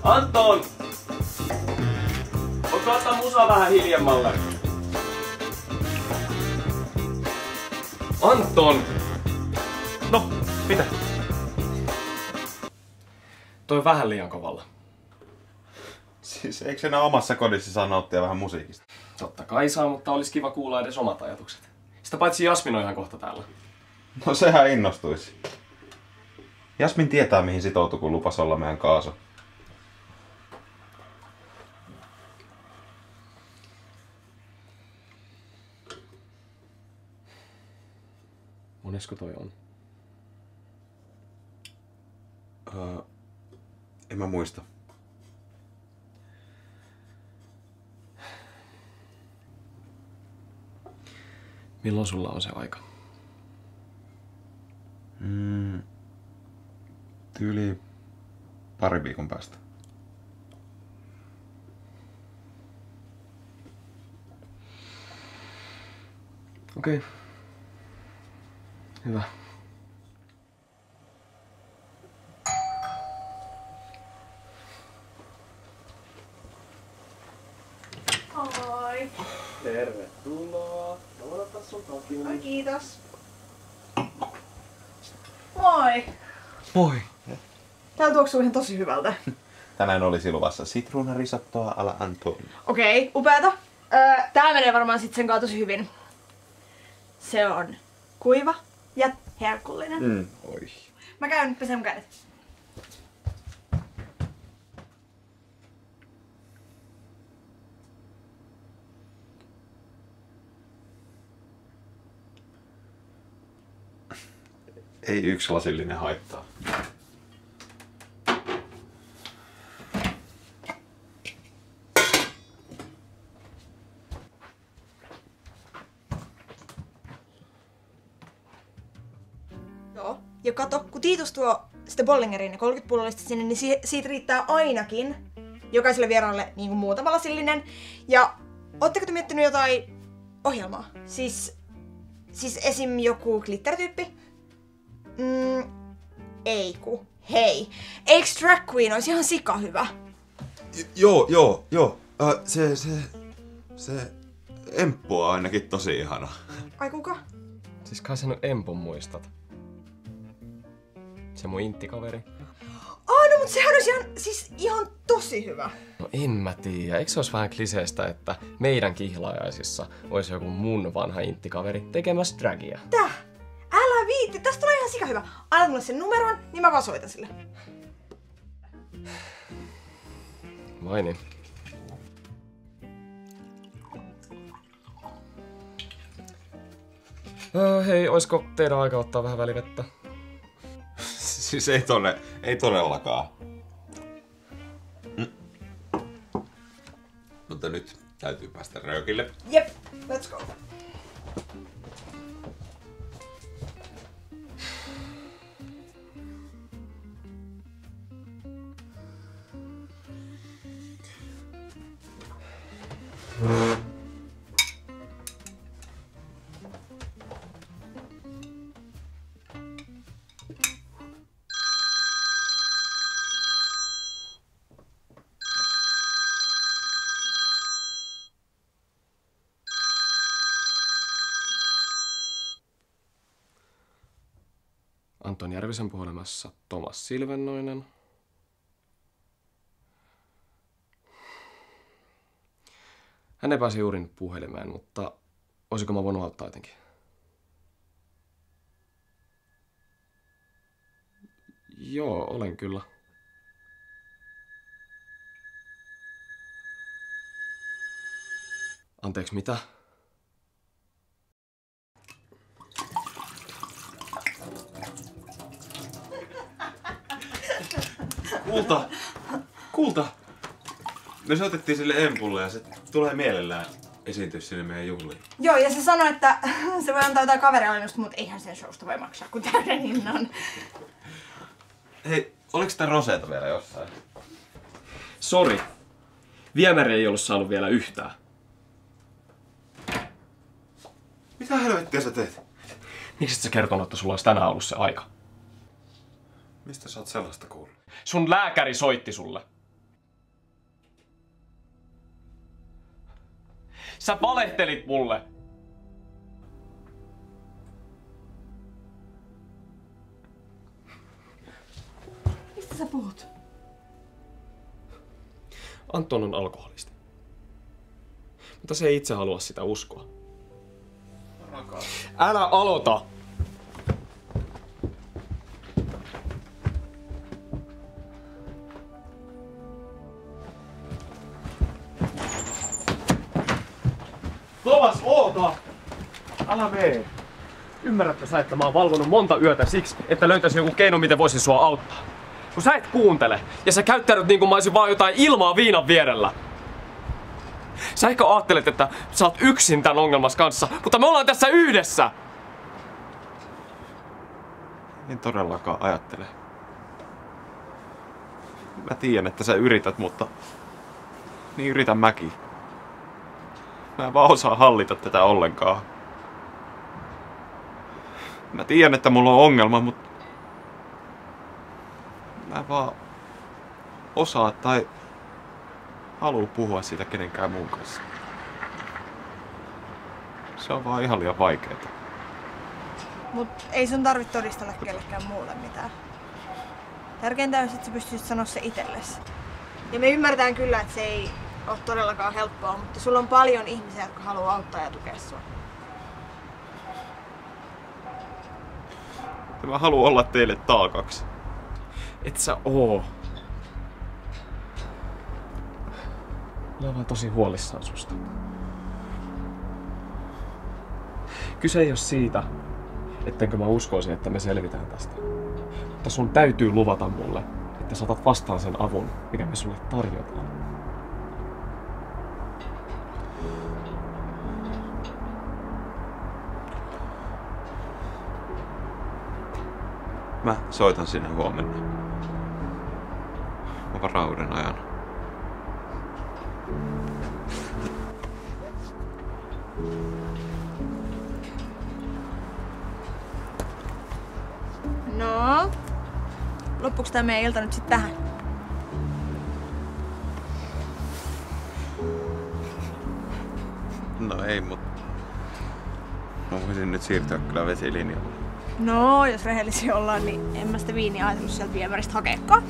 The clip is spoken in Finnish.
Anton! Voitko ottaa musaa vähän hiljemmalle? Anton! No, mitä? Toi on vähän liian kovalla. Siis eikö enää omassa kodissa saa nauttia vähän musiikista? Totta kai saa, mutta olisi kiva kuulla edes omat ajatukset. Sitä paitsi Jasmin on ihan kohta täällä. No sehän innostuisi. Jasmin tietää mihin sitoutui, kun lupas olla meidän kaaso. Monesko toi on? En mä muista. Milloin sulla on se aika? Tyyli pari viikon päästä. Okei. Hyvä. Moi. Tervetuloa. Noudata sun takin. Oi, kiitos. Moi. Moi! Täällä tuoksuu ihan tosi hyvältä. Tänään olisi luvassa sitruunarisottoa ala Anton. Okei, upeata. Tää menee varmaan sit sen kanssa tosi hyvin. Se on kuiva ja herkullinen. Oi. Mä käyn nyt pesen mun kädet. Ei yksi lasillinen haittaa. Joo. Ja kato, kun Tiitus tuo sitä Bollingeriin ja 30 pullollista sinne, niin siitä riittää ainakin jokaiselle vieraalle niin kuin muutama lasillinen. Ja ootteko te miettinyt jotain ohjelmaa? Siis esim. Joku glitterityyppi? Ei ku. Hei. Eiks Drag Queen olisi ihan sika hyvä? Joo. Se Emppu on ainakin tosi ihana. Ai kuka? Siis kai sä nyt Empun muistat. Se mun inttikaveri. No mut sehän olisi ihan tosi hyvä. No en mä tiedä. Eikö se olisi vähän kliseistä, että meidän kihlaajaisissa olisi joku mun vanha inttikaveri tekemässä dragia? Täh? Älä viitti, tästä tulee ihan sika hyvä. Anna mulle sen numeron, niin mä vaan soitan sille. Vai niin? Hei, oisko teidän aika ottaa vähän välivettä? Siis ei todellakaan. Mutta nyt täytyy päästä röökille. Jep, let's go. Anton Järvisen puhelimessa Tomas Silvennoinen. Hän ei pääse juuri nyt puhelimeen, mutta olisiko mä voinut auttaa jotenkin? Joo, olen kyllä. Anteeksi, mitä? Kulta! Me soitettiin sille Empulle ja se tulee mielellään esiintyä sinne meidän juhliin. Joo, ja se sanoi, että se voi antaa jotain kaverealennusta, mutta eihän sen showsta voi maksaa kuin täyden hinnan. Hei, oliks tää roseeta vielä jossain? Sori. Viemäri ei ollut saanut vielä yhtään. Mitä helvettiä sä teet? Miksi et sä kertonut, että sulla olisi tänään ollut se aika? Mistä sä oot sellaista kuullut? Sun lääkäri soitti sulle. Sä valehtelit mulle! Mistä sä puhut? Anton on alkoholisti. Mutta se ei itse halua sitä uskoa. Rakas. Älä aloita! Tomas, oota! Älä mee! Ymmärrätkö sä, että mä oon valvonut monta yötä siksi, että löytäisin joku keino, miten voisin sua auttaa? Kun sä et kuuntele, ja sä käyttäydyt niin kuin mä olisin vaan jotain ilmaa viinan vierellä. Sä ehkä ajattelet, että sä oot yksin tän ongelmas kanssa, mutta me ollaan tässä yhdessä! En todellakaan ajattele. Mä tiedän, että sä yrität, mutta niin yritän mäkin. Mä en vaan osaa hallita tätä ollenkaan. Mä tiedän, että mulla on ongelma, mutta mä en vaan osaa tai halua puhua siitä kenenkään muun kanssa. Se on vaan ihan liian vaikeeta. Mut ei sun tarvitse todistella kellekään muulle mitään. Tärkeintä on, että sä pystyisit sanoa se itsellesi. Ja me ymmärretään kyllä, että se ei ole todellakaan helppoa, mutta sulla on paljon ihmisiä, jotka haluaa auttaa ja tukea sua. Mä haluan olla teille taakaksi. Et sä oo. Mä oon vaan tosi huolissaan susta. Kyse ei oo siitä, ettenkö mä uskoisin, että me selvitään tästä. Mutta sun täytyy luvata mulle, että sä otat vastaan sen avun, mikä me sulle tarjotaan. Mä soitan sinne huomenna. Mä varauuden ajan. No, loppuuko tää meidän ilta nyt sit tähän? No ei, mut mä voisin nyt siirtyä kyllä vesilinjalle. No, jos rehellisiä ollaan, niin en mä sitä viiniä ajatellut sieltä viemäristä hakeekaan.